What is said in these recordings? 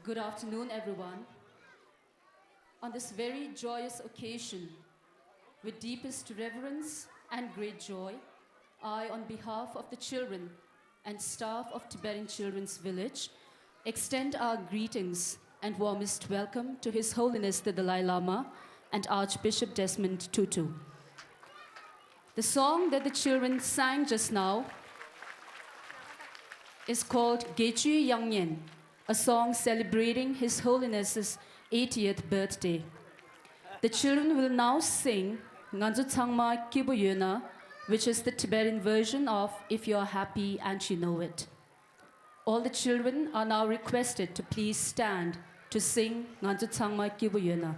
Good afternoon, everyone. On this very joyous occasion, with deepest reverence and great joy, I, on behalf of the children and staff of Tibetan Children's Village, extend our greetings and warmest welcome to His Holiness the Dalai Lama and Archbishop Desmond Tutu. The song that the children sang just now is called Gechu Yangyen, a song celebrating His Holiness's 80th birthday. The children will now sing Nganzu Tsangma Kibu Yuna, which is the Tibetan version of If You're Happy and You Know It. All the children are now requested to please stand to sing Nganzu Tsangma Kibu Yuna.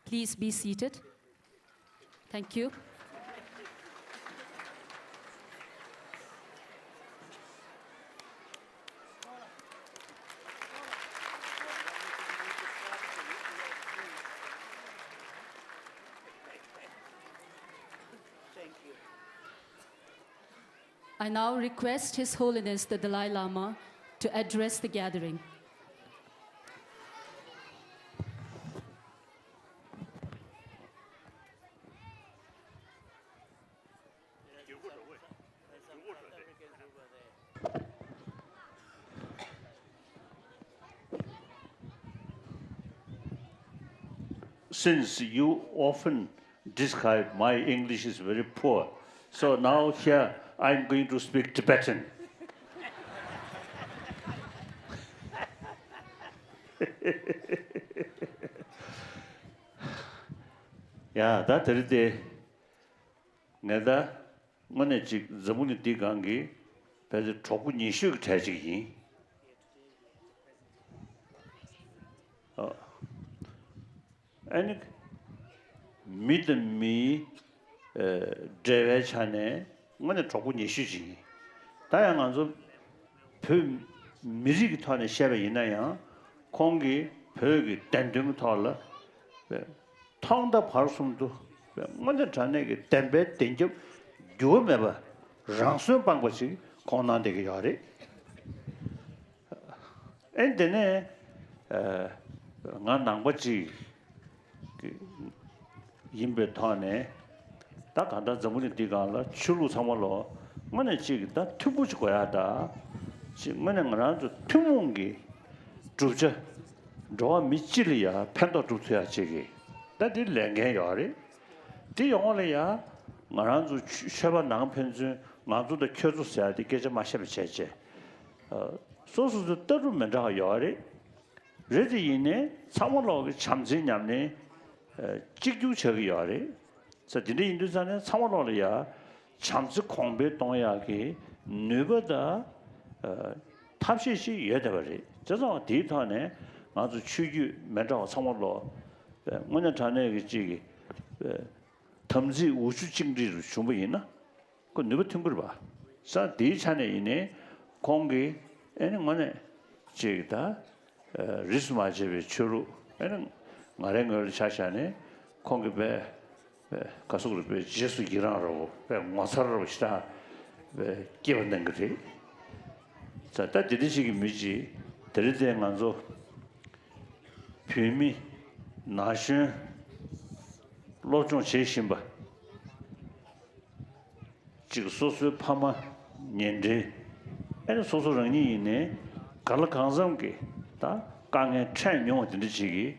Please be seated. Thank you. I now request His Holiness the Dalai Lama to address the gathering. Since you often describe my English is very poor, so now here I'm going to speak Tibetan. Yeah, that is the Neda Monachik Zamuni Digangi, but the Tokuni Shuk Taji. And meet me, Drevachane, when the Tokuni Shuji. Dianganzo Pum music tone Shabba Inaya, Kongi, Purgi, Dandum Toller, Tonda Parsum, when the Taneg, Dambet, Danger, you remember, Ransom Bangwashi, Konan de Yari. And then, Nanangwaji. Yimbe tane 다 간다 전문이 디가라 출루 삼월로 뭐네 지다 투부지 거야 다 지금은 그러나 투문기 주제 저 미치리야 팬도 주세요 지기 다들 랭게 요리 디 영어래야 말한주 셔바 나간 편지 마주도 켜주셔야 되게 좀 마셔를 제제 소수도 떠르면 저 요리 레디네 삼월로 참진냠네 직주적이 요리 저 진짜 인도산에 상원로야 참스 공배 동야기 누구다 탑시시 예대버리 저서 데이터네 아주 추규 매장 상원로 뭐냐 전에 그 지기 탐지 우주 증리를 준비했나 그 누구 튕걸 봐. 자 대찬에 이네 공기 에는 뭐네 지다 리스마제베 추루 에는 말행을 샤샤네 공기배 가속으로 배 제수 일하라고 배 모사라고 시다 배 끼웠는 거지. 자, 다 들으시기 미지 들으대 만서 표미 나신 로종 제신바 지금 소수 파마 년제 애는 소수 런이 있네 갈라 강성게 다 강에 찬용 된지기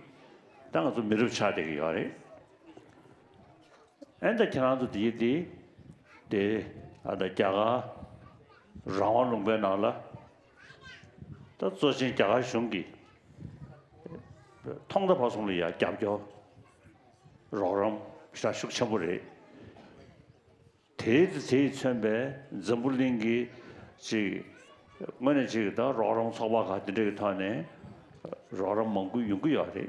당아서 미르 차되게 요래 엔다 지나도 뒤에 데 아다 자가 라원롱배 나라 또 조신 자가凶기 통도 방송이야 잡죠 로람 샤 숙청부래 대대 천배 점불링기 지 뭐네 지다 로람 소바 같은 타네 로람 먹고 용구야래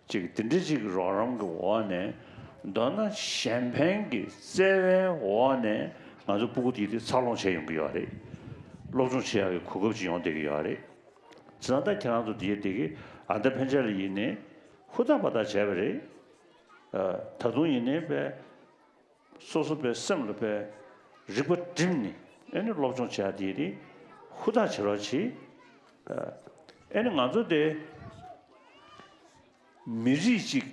지 든지 로람 그 원에 너는 샴페인기 세외 원에 아주 부고디디 살롱 세용구야래 로중시야의 고급지 용되기야래 지난달 지난도 뒤에 되게 안데 편절이 있네 후다바다 제베리 다동이네 배 소소배 셈르배 리버팀니 애니 로중시야디리 후다 저렇지 애는 안저데 미지직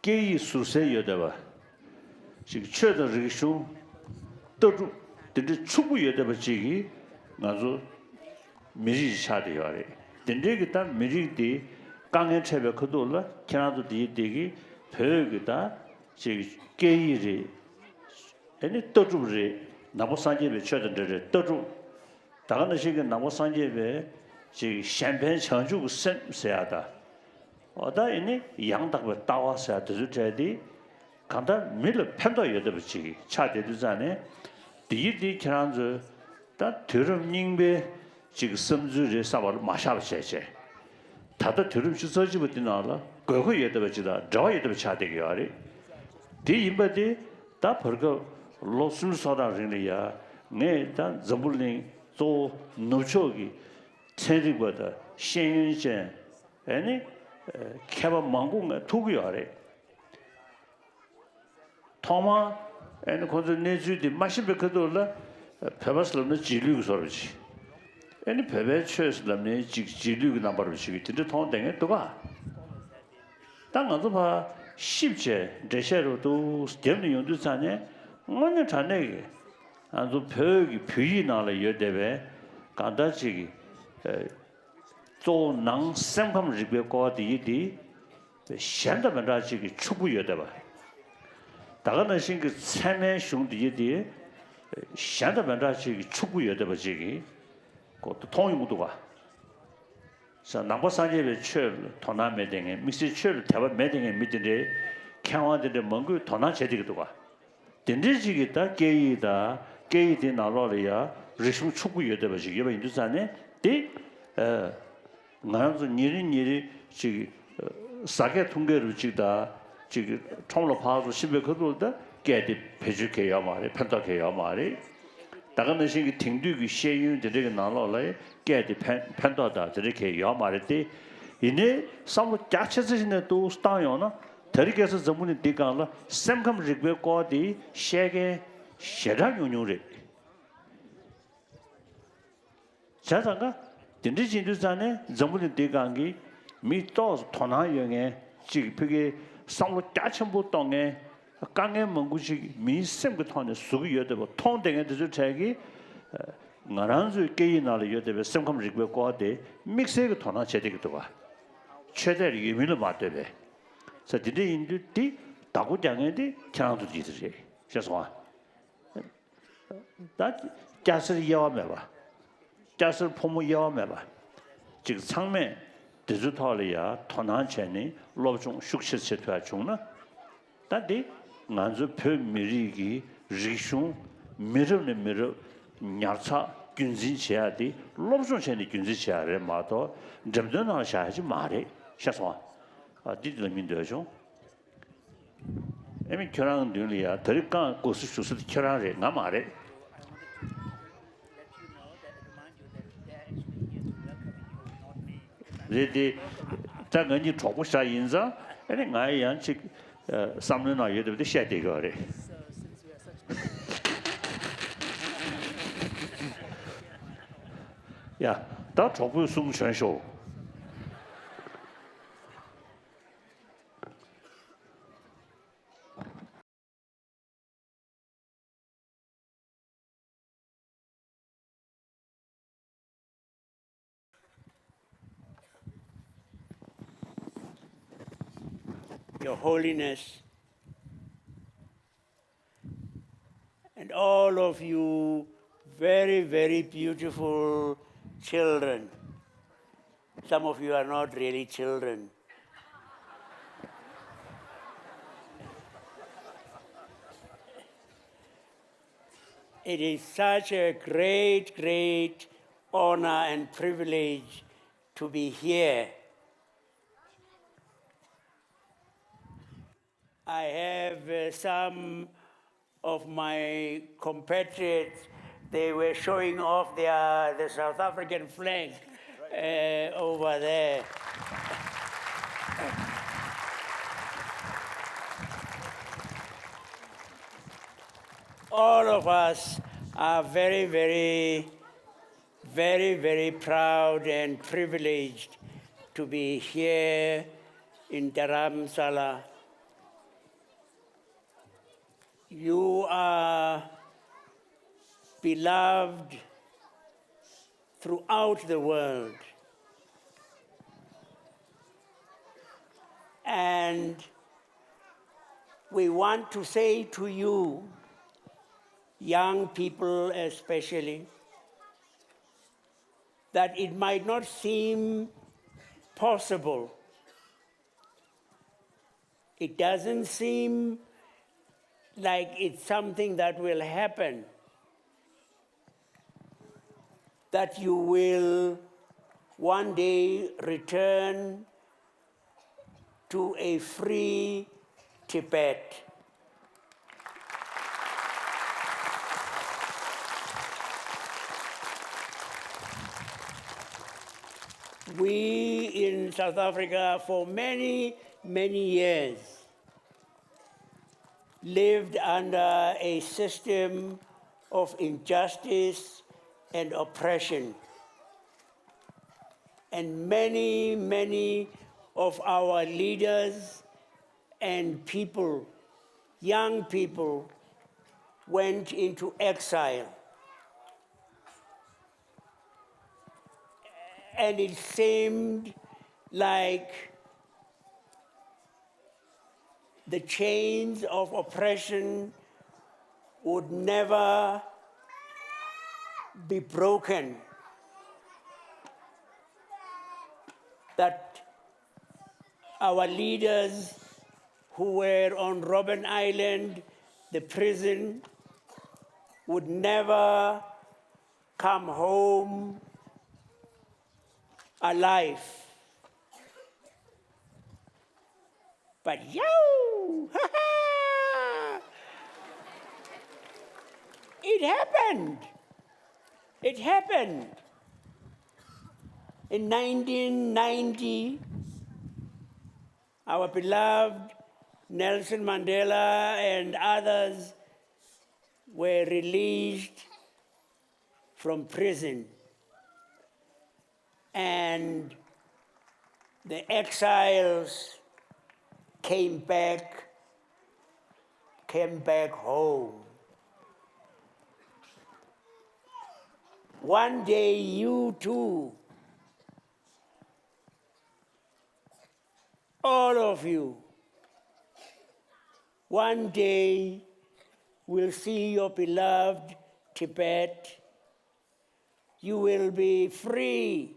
게이 수세여다봐 지금 최대 리슈 또도 근데 추구여다봐 지기 나저 미지 차대요래 근데 그단 미지디 강에 채배 그도라 캐나도 뒤되기 벽이다 지금 게이리 애니 또주리 나보산제베 쳐던데 또주 다가는 시간 나보산제베 지금 샴페인 청주고 셈세야다 어다 이니 양답을 따와서야 되지 간다 밀 편도 여더버지 차대두자네 디디 캐나즈 다 드럼닝베 지금 섬주제 사바를 마샤버세제 다도 드럼 주서지부터 나라 그거 여더버지다 저 여더버 차대기야리 디 임바디 다 버거 로스무서다리야 네다 점불링 또 노초기 체리보다 신윤제 아니 캐바 망고가 두고야래 토마 애는 거기 내주디 마시베 그도라 페바슬는 지류고 소리지 애니 페베 최슬람네 지류고 남바르시기 근데 통땡에 또가 당가서 봐 쉽제 대셔로도 스템는 용도 자네 뭐는 자네 아주 벽이 벽이 나라 여대베 간다지기 또 낭생품 리뷰가 되디 현대만라지기 추구여다 봐. 다가는 신그 참여兄弟디 현대만라지기 추구여다 봐지기 그것도 통일무도가 자 남부산제의 철 도남매등에 미스 철 대바 매등에 밑에 강화들의 뭔가 도나 제대로가 된지기다 게이다 게이디 나로리아 리슈 추구여다 봐지기 왜 인도산에 디 나서 니리 지 사게 통계를 지다 지금 총로 파서 집에 거둘다 깨디 배주게야 말이 편다게야 말이 다가는 신기 팅두기 시윤들이 나로래 깨디 편다다 저렇게 야 말이 이네 삼로 자체스는 또 스타요나 더리게서 전문이 되가라 샘컴 리베 거디 셰게 셰라 용용래 자자가 딘디진두산에 전문이 되간기 미토스 토나영에 지피게 상로 짜첨부 동에 강에 મં구시 미셈 그토네 수기 여대고 통댕에 들 자기 나란주 게이나를 여대베 sem컴 리그 거데 믹스에 토나 제대기도 봐 최대 의미를 맞대베 그래서 디디 인두디 다고장에디 창도 지들이 죄송아 다 자스 여와매 봐 자스 포모 여와매 봐 지금 상매 디지털이야 토난체니 로중 숙실세트와 중나 다디 난주 표미리기 리숑 미르네 미르 냐차 균진시야디 로중체니 균진시야레 마도 점전나 샤지 마레 샤소아 디들민도죠 에미 결혼 늘이야 더리까 고수 수수 결혼에 나 말해 레디 자근이 초보사 인자 아니 나야 지 삼년아 예들도 샤대거래 야, 다 초보 수능选手 Your Holiness, and all of you very, very beautiful children. Some of you are not really children. It is such a great, great honor and privilege to be here. I have some of my compatriots, they were showing off the South African flag over there. All of us are very, very, very, very proud and privileged to be here in Dharamsala. You are beloved throughout the world. And we want to say to you, young people especially, that it might not seem possible. It doesn't seem like it's something that will happen, that you will one day return to a free Tibet. We in South Africa for many, many years lived under a system of injustice and oppression. And many, many of our leaders and people, young people, went into exile. And it seemed like the chains of oppression would never be broken. That our leaders who were on Robben Island, the prison, would never come home alive. But yo, it happened. It happened. In 1990, our beloved Nelson Mandela and others were released from prison. And the exiles came back home. One day you too, all of you, one day will see your beloved Tibet. You will be free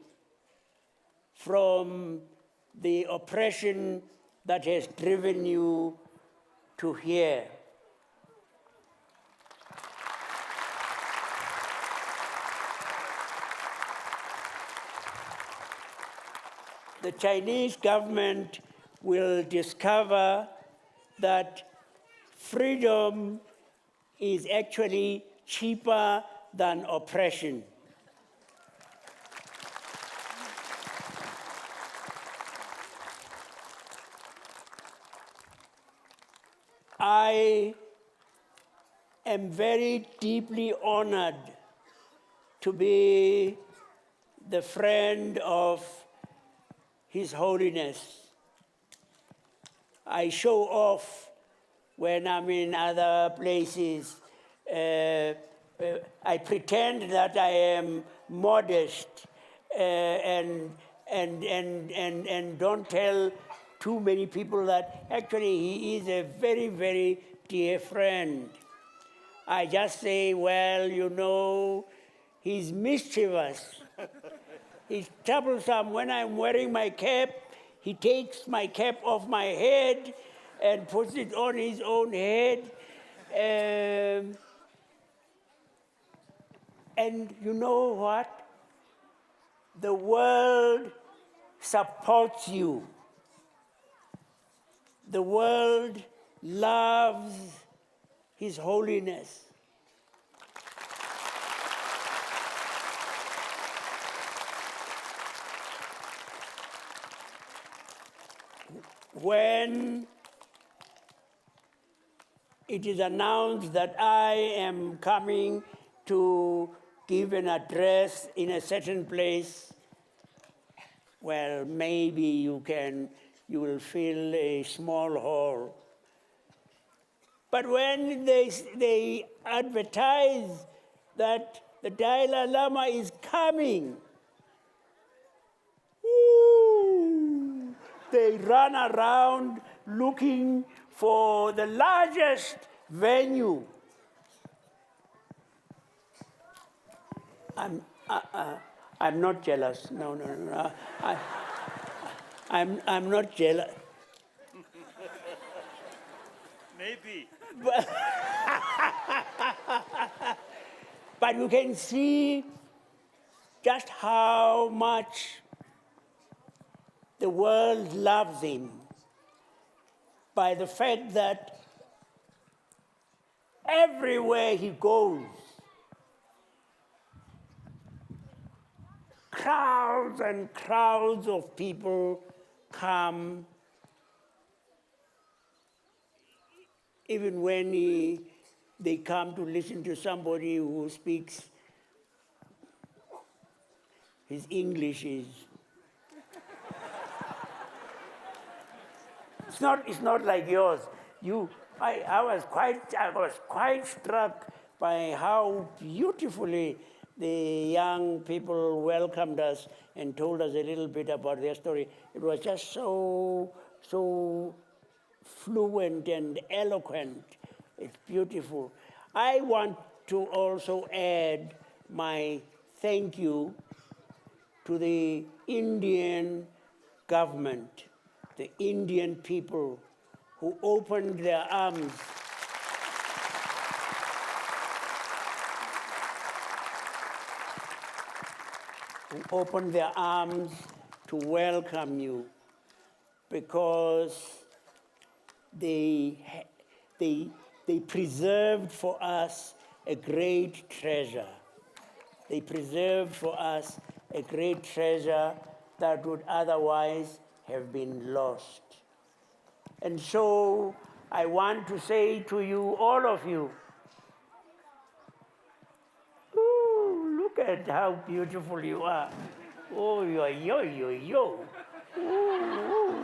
from the oppression that has driven you to here. The Chinese government will discover that freedom is actually cheaper than oppression. I am very deeply honored to be the friend of His Holiness. I show off when I'm in other places. I pretend that I am modest and don't tell too many people that actually he is a very, very dear friend. I just say, well, you know, he's mischievous. He's troublesome. When I'm wearing my cap, he takes my cap off my head and puts it on his own head. And you know what? The world supports you. The world loves His Holiness. When it is announced that I am coming to give an address in a certain place, well, maybe you will fill a small hall. But when they advertise that the Dalai Lama is coming, ooh, they run around looking for the largest venue. I'm not jealous. No. I'm not jealous. Maybe. But you can see just how much the world loves him by the fact that everywhere he goes, crowds and crowds of people come, even when they come to listen to somebody who speaks, his English is, it's not like yours. I was quite struck by how beautifully the young people welcomed us and told us a little bit about their story. It was just so fluent and eloquent. It's beautiful. I want to also add my thank you to the Indian government, the Indian people who opened their arms to welcome you, because they preserved for us a great treasure. They preserved for us a great treasure that would otherwise have been lost. And so I want to say to you, all of you, ooh, look at how beautiful you are. Oh, yo. Ooh.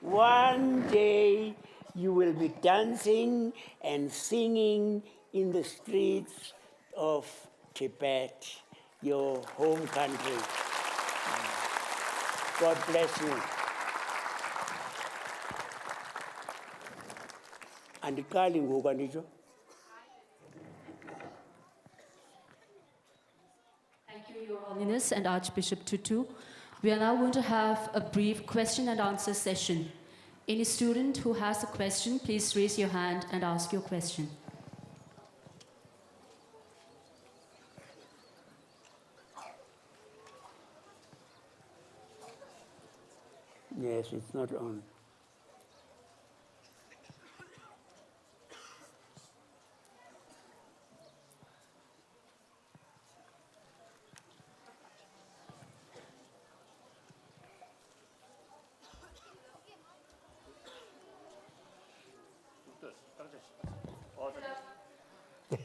One day you will be dancing and singing in the streets of Tibet, your home country. God bless you. Andikali ngoku anditsho. Thank you, Your Holiness and Archbishop Tutu. We are now going to have a brief question and answer session. Any student who has a question, please raise your hand and ask your question. Yes, it's not on.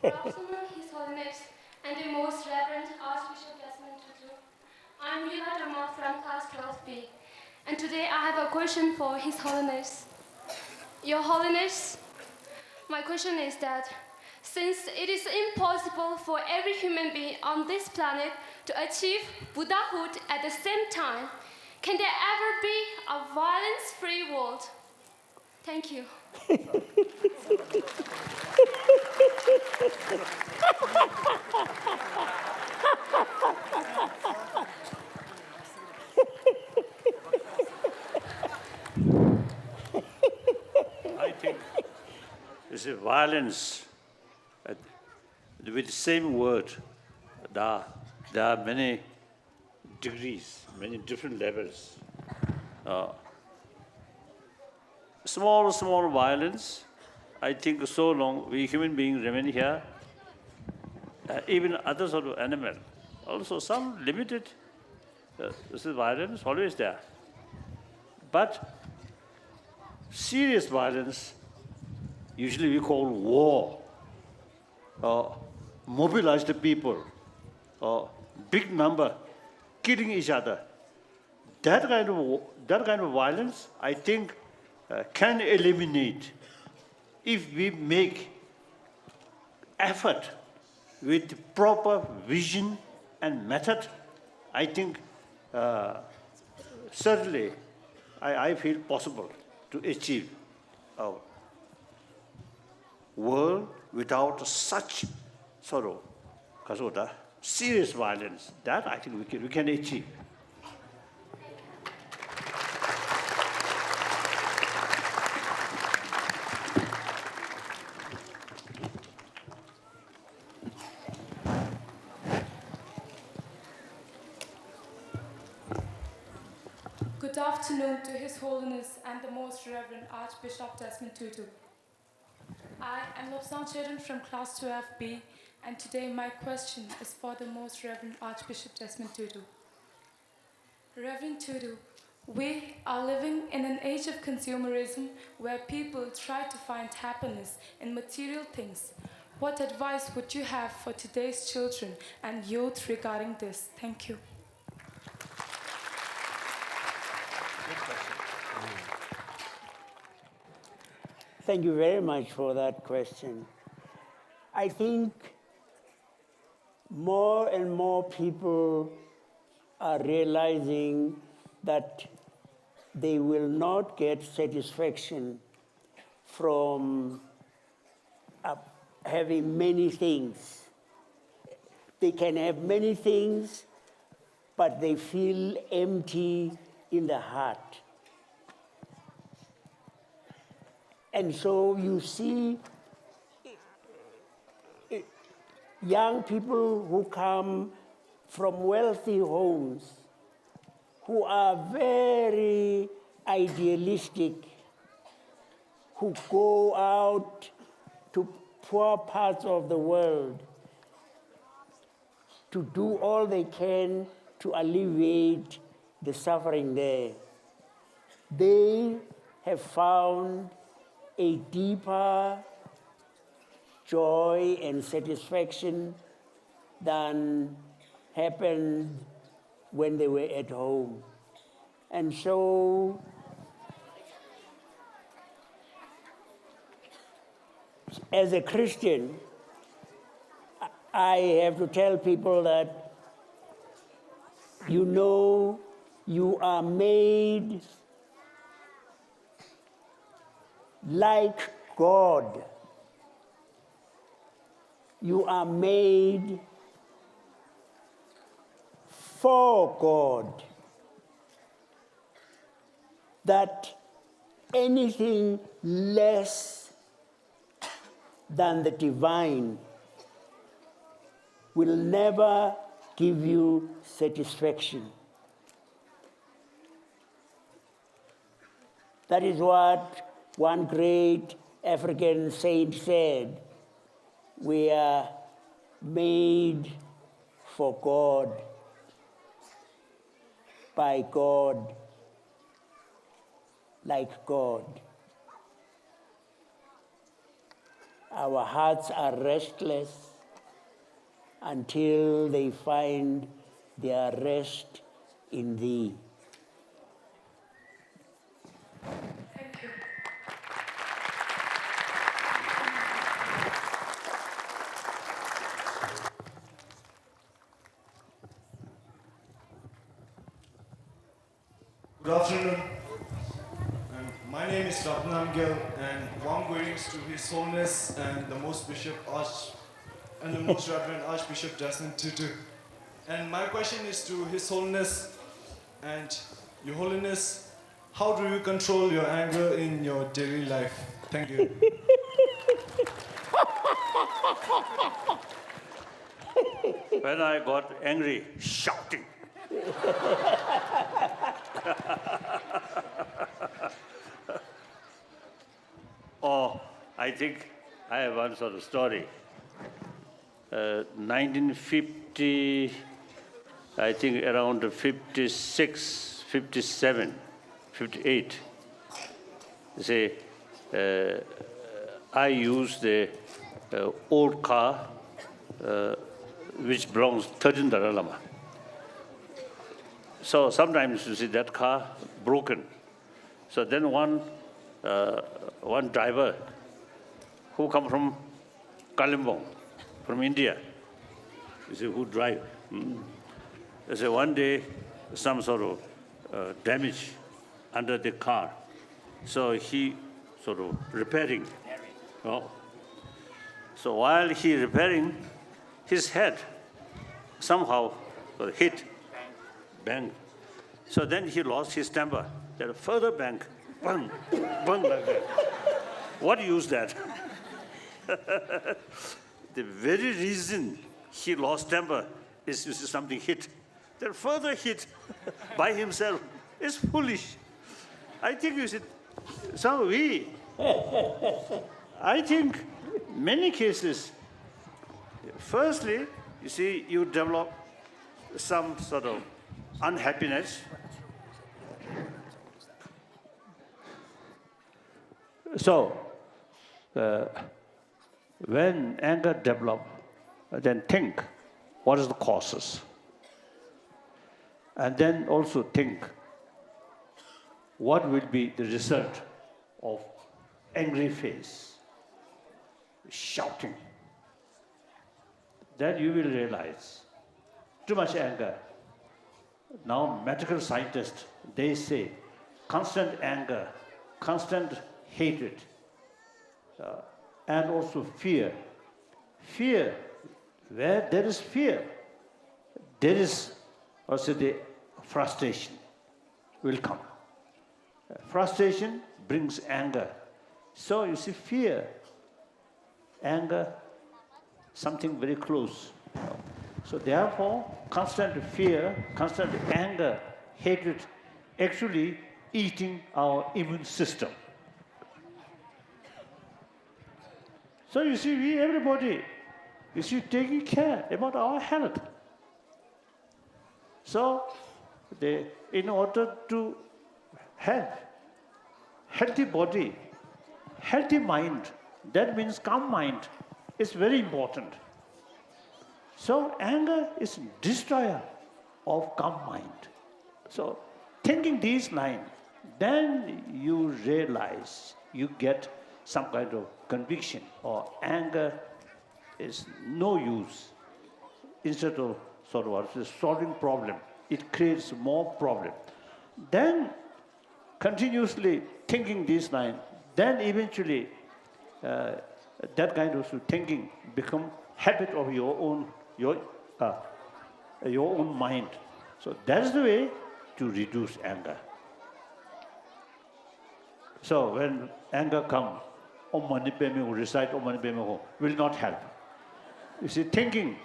Good afternoon, His Holiness and the Most Reverend Archbishop Desmond Tutu. I'm Lila Dama from class 12B, and today I have a question for His Holiness. Your Holiness, my question is that since it is impossible for every human being on this planet to achieve Buddhahood at the same time, Can there ever be a violence-free world? Thank you. I think this is violence. With the same word, there are many degrees, many different levels. Small violence. I think so long we human beings remain here, even other sort of animal, also some limited. This is violence always there. But serious violence, usually we call war. Mobilize the people, big number, killing each other. That kind of violence, I think, can eliminate if we make effort with proper vision and method. I think certainly I feel possible to achieve a world without such sort of serious violence. That I think we can achieve. Good afternoon to His Holiness and the Most Reverend Archbishop Desmond Tutu. I am Lobsang Chedun from Class 12B, and today my question is for the Most Reverend Archbishop Desmond Tutu. Reverend Tutu, we are living in an age of consumerism where people try to find happiness in material things. What advice would you have for today's children and youth regarding this? Thank you. Thank you very much for that question. I think more and more people are realizing that they will not get satisfaction from having many things. They can have many things, but they feel empty in the heart. And so you see young people who come from wealthy homes, who are very idealistic, who go out to poor parts of the world to do all they can to alleviate the suffering there. They have found a deeper joy and satisfaction than happened when they were at home. And so as a Christian, I have to tell people that, you know, you are made like God. You are made for God. That anything less than the divine will never give you satisfaction. That is what one great African saint said: we are made for God, by God, like God. Our hearts are restless until they find their rest in Thee. Thank you. Good afternoon. My name is Ratnam Gill, and warm greetings to His Holiness and the Most Reverend Archbishop Desmond Tutu. And my question is to His Holiness and Your Holiness. How do you control your anger in your daily life? Thank you. When I got angry, shouting. Oh, I think I have one sort of story. 1950, I think around 56, 57, 58. Say, I used the old car which belongs to Dalai Lama. So sometimes you see that car broken. So then one driver who come from Kalimpong, from India, you see, who drive. So one day some sort of damage under the car. So he sort of repairing. Oh. So while he repairing, his head somehow hit, bang. So then he lost his temper. There further bang, bang, bang like that. What use that? The very reason he lost temper is something hit. Then further hit by himself is foolish. I think you should, I think many cases, firstly, you see, you develop some sort of unhappiness. So, when anger develops, then think, what is the causes? And then also think, what will be the result of angry face, shouting? Then you will realize, too much anger. Now medical scientists, they say, constant anger, constant hatred, and also fear. Fear, where there is fear, there is also the frustration will come. Frustration brings anger. So you see, fear, anger, something very close. So therefore, constant fear, constant anger, hatred, actually eating our immune system. So you see, everybody, you see, taking care about our health. So, in order to have healthy body, healthy mind, that means calm mind, is very important. So anger is destroyer of calm mind. So thinking these lines, then you realize, you get some kind of conviction, or anger is no use. Instead of solving problem, it creates more problem. Then continuously thinking these lines, then eventually that kind of thinking become habit of your own mind. So that's the way to reduce anger. So when anger comes, Om Mani Padme Hum, recite Om Mani Padme Hum, will not help. You see, thinking,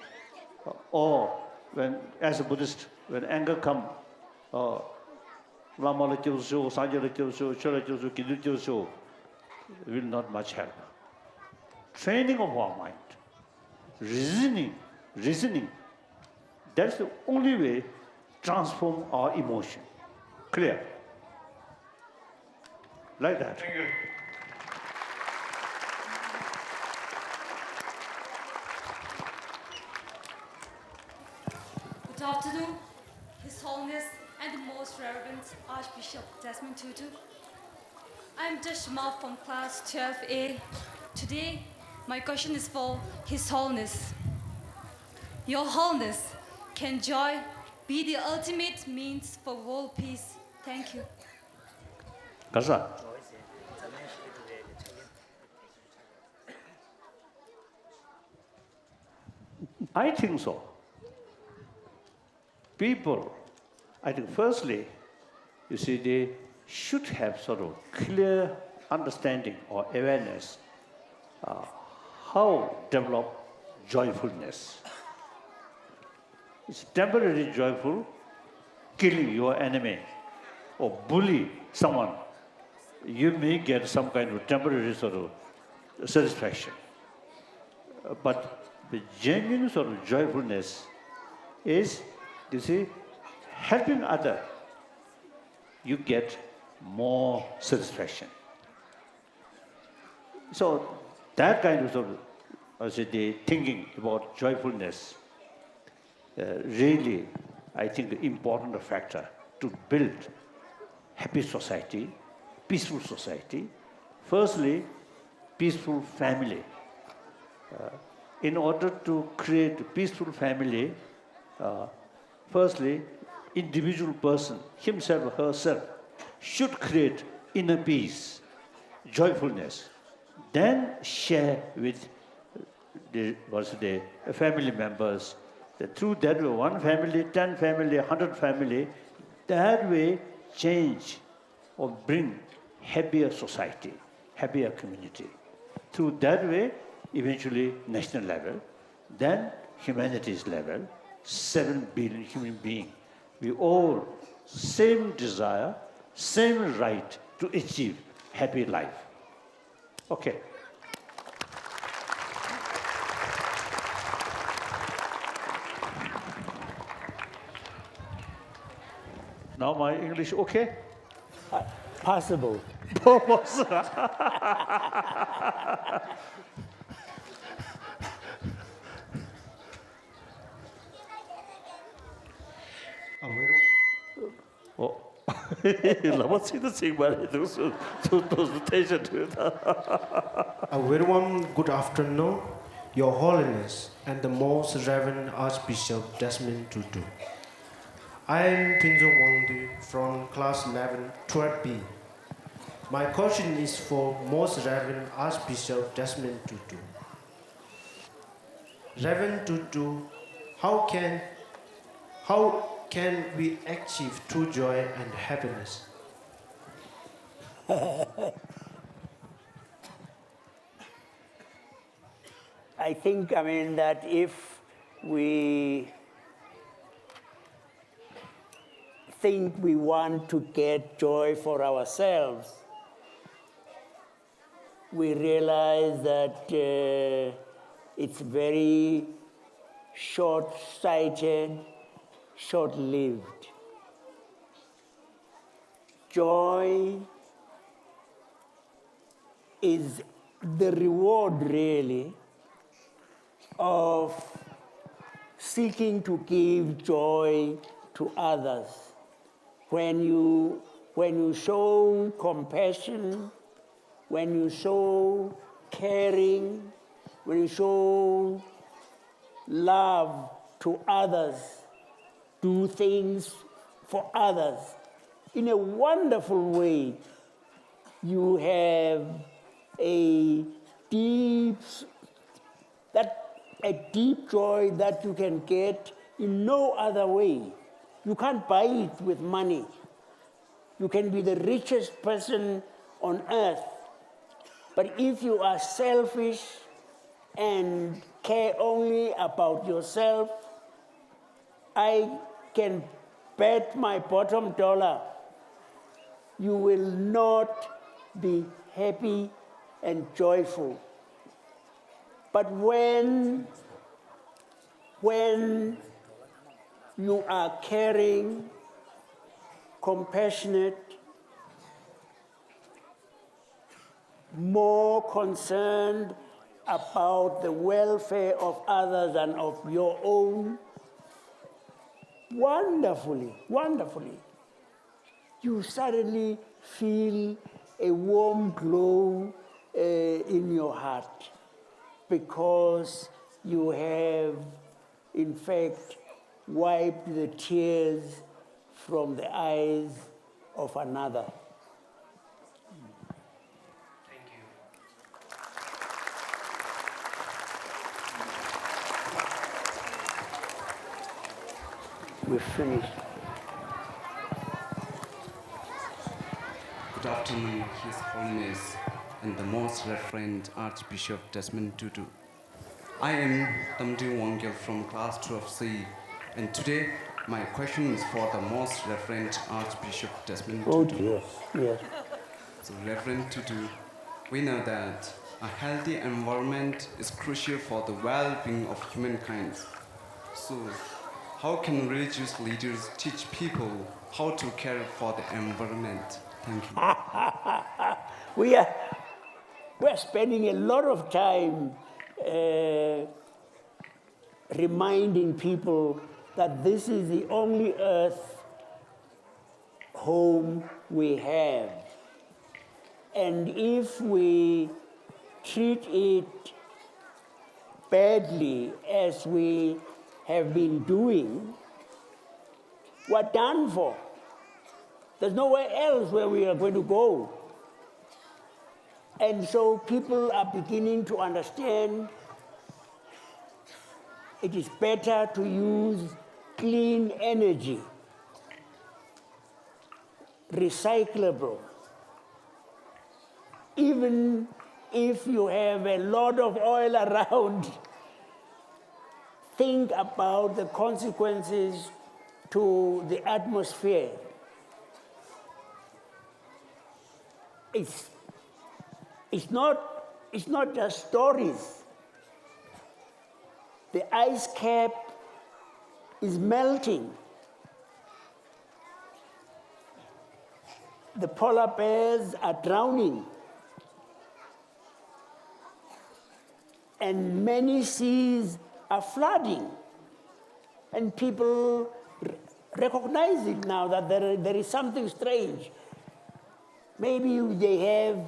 or when, as a Buddhist, when anger comes, Lama la Kyosho, Sanja la Kyosho, Chola Kyosho, Kindu Kyosho, will not much help. Training of our mind, reasoning, that's the only way to transform our emotion. Clear? Like that. Thank you. Good afternoon, His Holiness and the Most Reverend Archbishop Desmond Tutu. I'm Desmond from class 12A. Today, my question is for His Holiness. Your Holiness, can joy be the ultimate means for world peace? Thank you. 가자. I think so. People, I think firstly, you see, they should have sort of clear understanding or awareness how develop joyfulness. It's temporarily joyful, killing your enemy or bully someone. You may get some kind of temporary sort of satisfaction. But the genuine sort of joyfulness is, you see, helping other. You get more satisfaction. So that kind of sort of, I say, the thinking about joyfulness, really, I think, important factor to build happy society, peaceful society. Firstly, peaceful family. In order to create a peaceful family, firstly, individual person, himself or herself, should create inner peace, joyfulness, then share with the family members. Through that way, 1 family, 10 family, 100 family, that way change or bring happier society, happier community. Through that way, eventually national level, then humanities level, 7 billion human beings. We all same desire, same right to achieve happy life. Okay. Now my English okay? Possible. Oh, Lama see the thing, but those attention to it. A very warm good afternoon, Your Holiness and the Most Reverend Archbishop Desmond Tutu. I am Pinzo Wangdu from class 11, 12B. My question is for Most Reverend Archbishop Desmond Tutu. Reverend Tutu, how can we achieve true joy and happiness? I think, that if we think we want to get joy for ourselves, we realize that it's very short-sighted, short-lived. Joy is the reward, really, of seeking to give joy to others. When you show compassion, when you show caring, when you show love to others, do things for others in a wonderful way, you have a deep joy that you can get in no other way. You can't buy it with money. You can be the richest person on earth, but if you are selfish and care only about yourself, I can bet my bottom dollar you will not be happy and joyful. But when you are caring, compassionate, more concerned about the welfare of others than of your own, wonderfully, you suddenly feel a warm glow in your heart, because you have, in fact, wiped the tears from the eyes of another. Thank you. We've finished. Good afternoon, His Holiness and the Most Reverend Archbishop Desmond Tutu. I am Tamdi Wangel from Class 12C, and today my question is for the Most Reverend Archbishop Desmond Oh Tutu. dear, yes. So, Reverend Tutu, we know that a healthy environment is crucial for the well-being of humankind. So, how can religious leaders teach people how to care for the environment? Thank you. We're spending a lot of time reminding people that this is the only earth home we have. And if we treat it badly as we have been doing, we're done for. There's nowhere else where we are going to go. And so people are beginning to understand it is better to use clean energy, recyclable. Even if you have a lot of oil around, think about the consequences to the atmosphere. It's not just stories. The ice cap is melting. The polar bears are drowning. And many seas are flooding. And people recognize it now that there is something strange. Maybe they have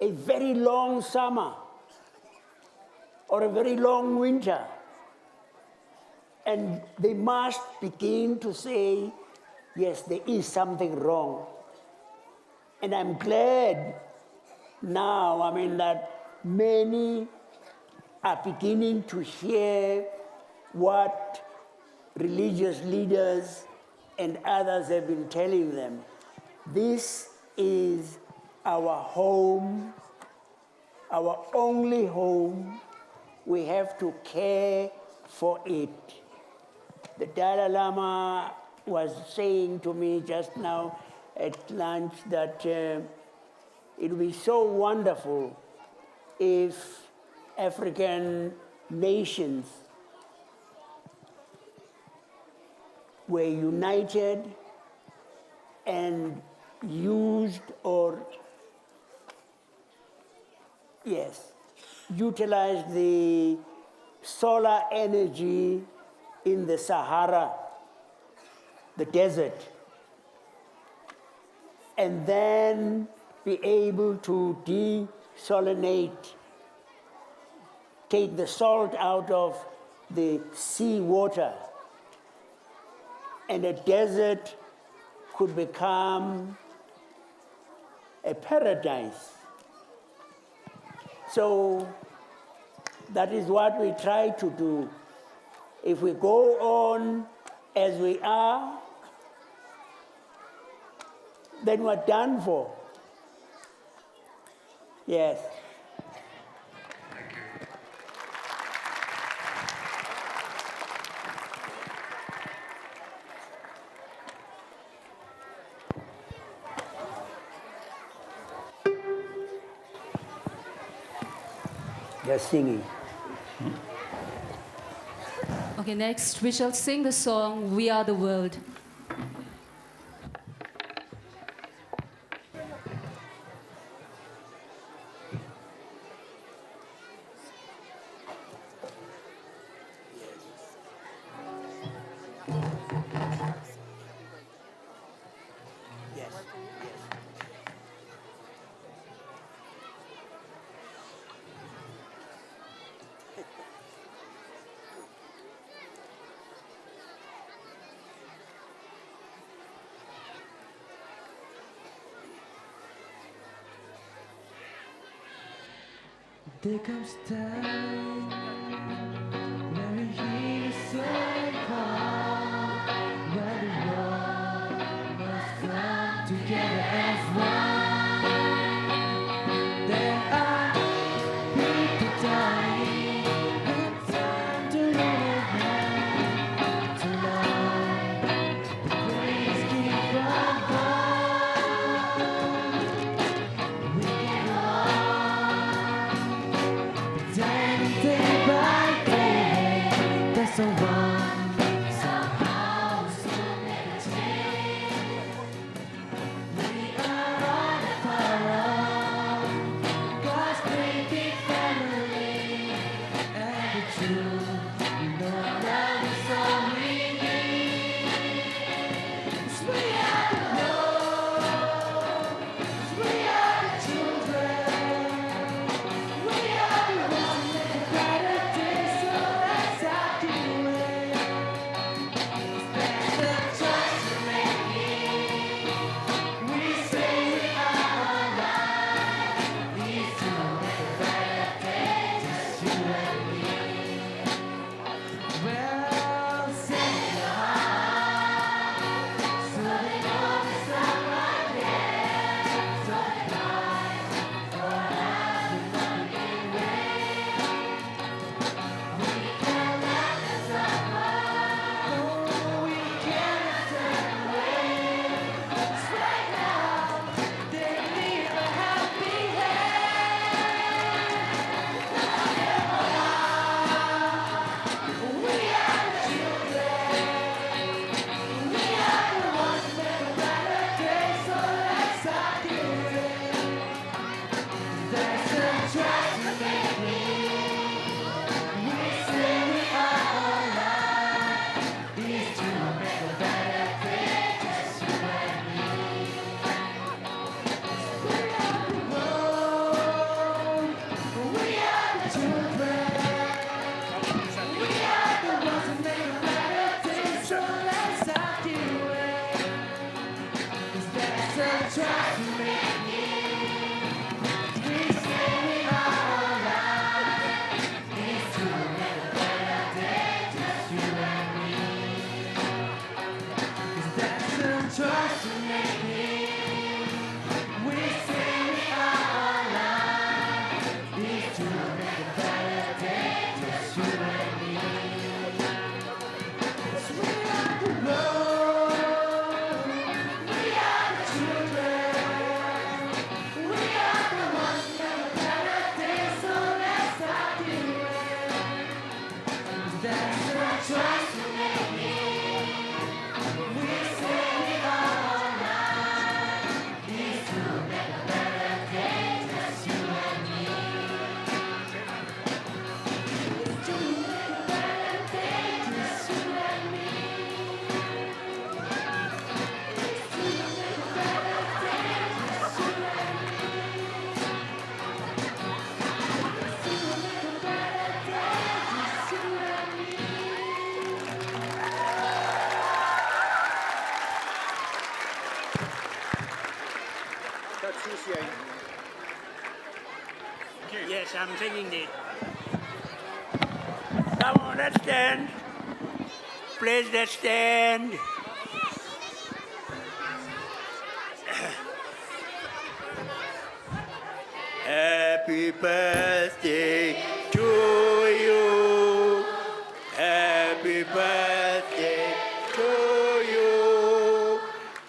a very long summer or a very long winter. And they must begin to say, yes, there is something wrong. And I'm glad now, that many are beginning to hear what religious leaders and others have been telling them. This is our home, our only home. We have to care for it. The Dalai Lama was saying to me just now at lunch that it would be so wonderful if African nations were united and used utilized the solar energy in the Sahara, the desert, and then be able to desalinate, take the salt out of the sea water, and a desert could become a paradise. So that is what we try to do. If we go on as we are, then we're done for. Yes. They're singing. Okay, next we shall sing the song We Are the World. Yes. There comes time when we hear the sun call, when the world must come together as one. There are people dying, and time to run ahead. Tonight, the praise came from God. We can go day by day, there's someone somehow to meditate. We are all a part of God's great big family, and the truth, we know love is all we need. 'Cause we are the Lord, 'cause we are the children, we are the ones who make a better day, so let's start doing it. 'Cause that's the choice we're making. We say we are alive. These two make a better day, just you and me. Well, say your heart, so they know it's not right there. So they lie for us, we're not being real. We can let this up, oh, we can't turn away. 'Cause right now, they leave a happy hand. We are the children, we are the ones who make a better day, so let's start doing it. That's the choice we're making. We say we are alive. These two make a better day, just you and me. We are the world, we are the children, we are the ones who make a better day, so let's start doing it. 'Cause that's the choice we're making. We say we are alive. These two make a better day, just you and me. 'Cause that's the choice we're making. We say we are alive. These two make a better day, just you and me. 'Cause we are the Lord, we are the children, we are the ones who make a better day, so let's start doing it. 'Cause that's the choice we're making. We say we are alive. These two make a better day, just you and me. These two make a better day, just you and me. These two make a better day, just you and me. These two make a better day, just you and me. Yes, I'm singing it. Come on, let's stand. Please, let's stand. Happy birthday to you. Happy birthday to you.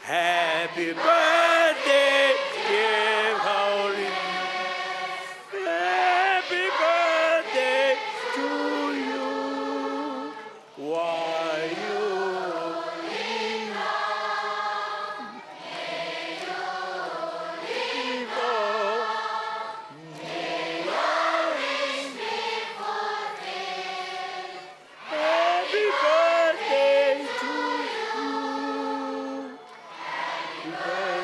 Happy birthday, dear Holy. Happy birthday to you. Why you live Happy birthday to you. Happy birthday.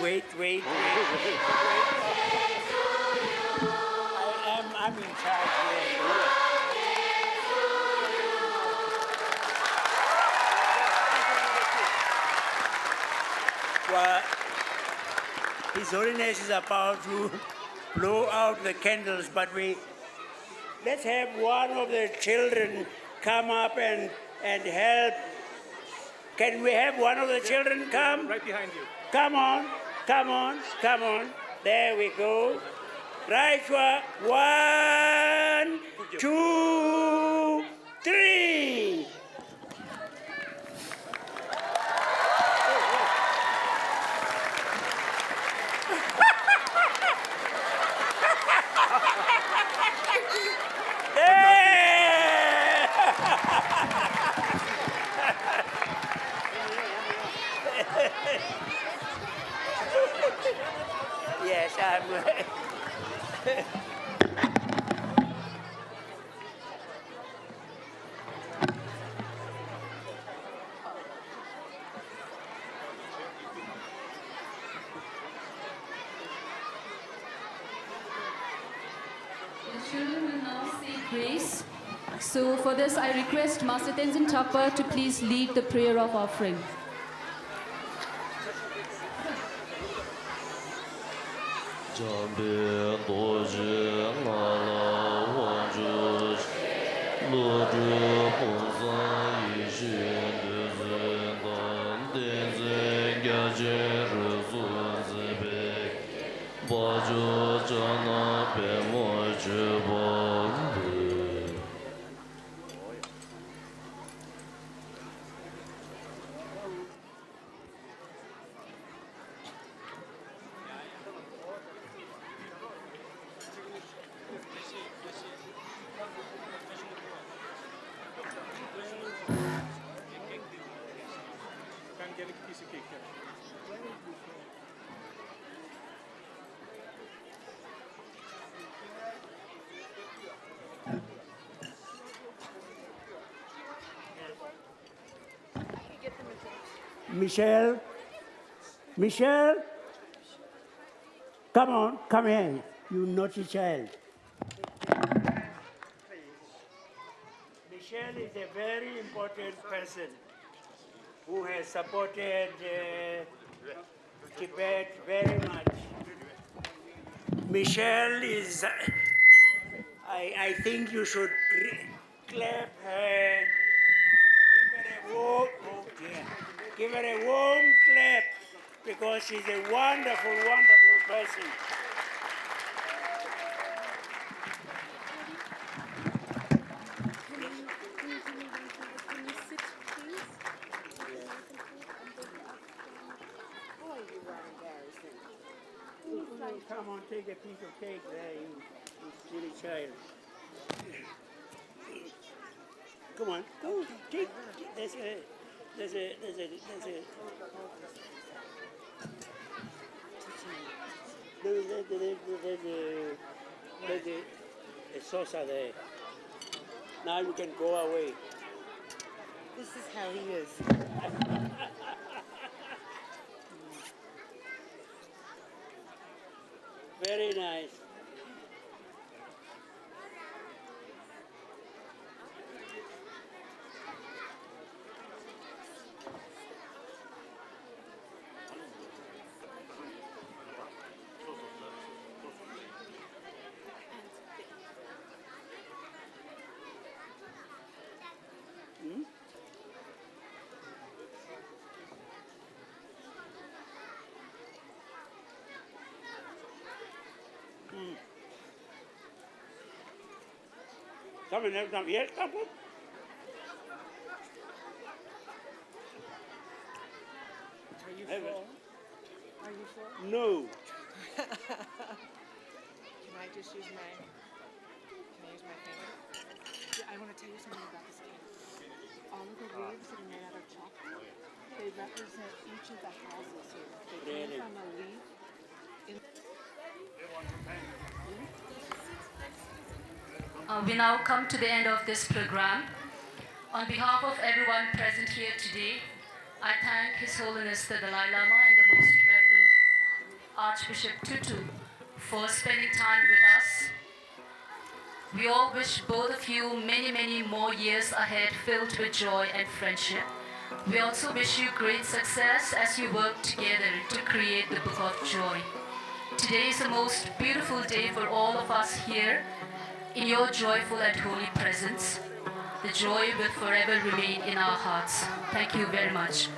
Wait. I'm in charge here. Well, His Holiness is about to blow out the candles, but let's have one of the children come up and help. Can we have one of the children come? Right behind you. Come on. There we go. Right, 1, 2, 3. Yes, I'm. The children will now say grace. So for this, I request Master Tenzin Chakpa to please lead the prayer of offering. Can get a piece of cake. Michelle, come here, you naughty child. Michelle is a very important person who has supported Tibet very much. Michelle is, I think you should clap her, give her a warm clap because she's a wonderful, wonderful person. Come on, take a piece of cake there, you silly child. Come on, go, take. There's a saucer there. Now you can go away. This is how he is. Very nice. Come on, come here, come on. Are you full? Are you full? No. Can I just use my finger? Yeah, I want to tell you something about this cake. All of the leaves that are made out of chocolate, they represent each of the houses here. They came from a leaf. We now come to the end of this program. On behalf of everyone present here today, I thank His Holiness the Dalai Lama and the Most Reverend Archbishop Tutu for spending time with us. We all wish both of you many, many more years ahead filled with joy and friendship. We also wish you great success as you work together to create the Book of Joy. Today is the most beautiful day for all of us here in your joyful and holy presence. The joy will forever remain in our hearts. Thank you very much.